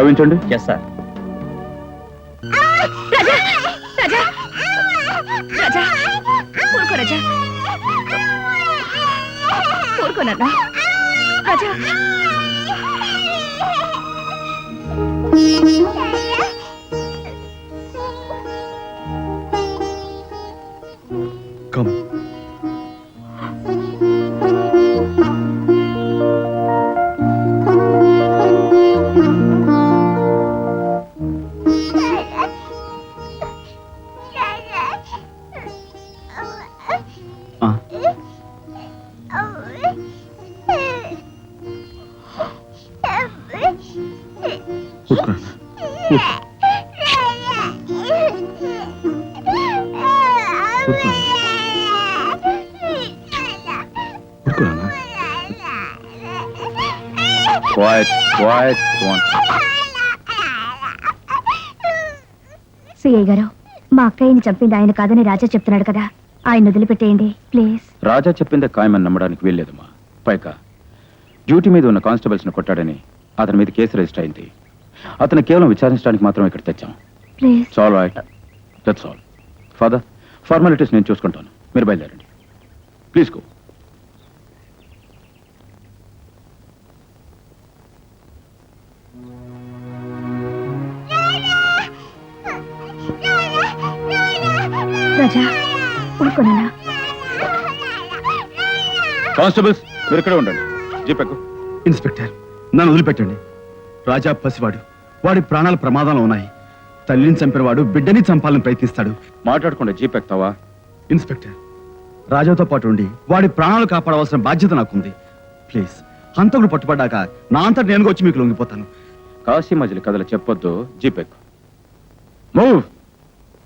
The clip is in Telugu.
కవించండి. Yes sir. రాజా రాజా రాజా ఊరుకో రాజా, ఊరుకోనన్నా రాజా. కమ్. సిఐ గారు, మా అక్కయ్యని చంపింది ఆయన కాదని రాజా చెప్తున్నాడు కదా, ఆయన వదిలిపెట్టేయండి ప్లీజ్. రాజా చెప్పిందే ఖాయమని నమ్మడానికి వీల్లేదమ్మా. పైగా డ్యూటీ మీద ఉన్న కానిస్టేబుల్స్ ని కొట్టాడని అతని మీద కేసు రిజిస్టర్ అయింది. అతను కేవలం విచారించడానికి మాత్రం ఇక్కడ తెచ్చాం. Please. All right, that's all. Father, formalities నేను చూసుకుంటాను, మీరు బయలుదేరండి. Please go. రాజా ఊరుకోనా. కానిస్టేబుల్స్ మీరు ఇక్కడే ఉండండి. జీపెక్కు. ఇన్స్పెక్టర్, నన్ను వదిలిపెట్టండి. రాజా పసివాడు, వాడి ప్రాణాలు ప్రమాదంలో ఉన్నాయి. తల్లిని చంపినవాడు బిడ్డని చంపాలని ప్రయత్నిస్తాడు. మాట్లాడకుండా జీపెక్తావా? ఇన్స్పెక్టర్, రాజాతో పాటు ఉండి వాడి ప్రాణాలు కాపాడవలసిన బాధ్యత నాకుంది. ప్లీజ్, హంతకుడు పట్టుబడ్డాక నా అంతటి నేను వచ్చి మీకు లొంగిపోతాను. కాశీ మజిలీ కథలు చెప్పొద్దు. జీపెక్కు. మూవ్.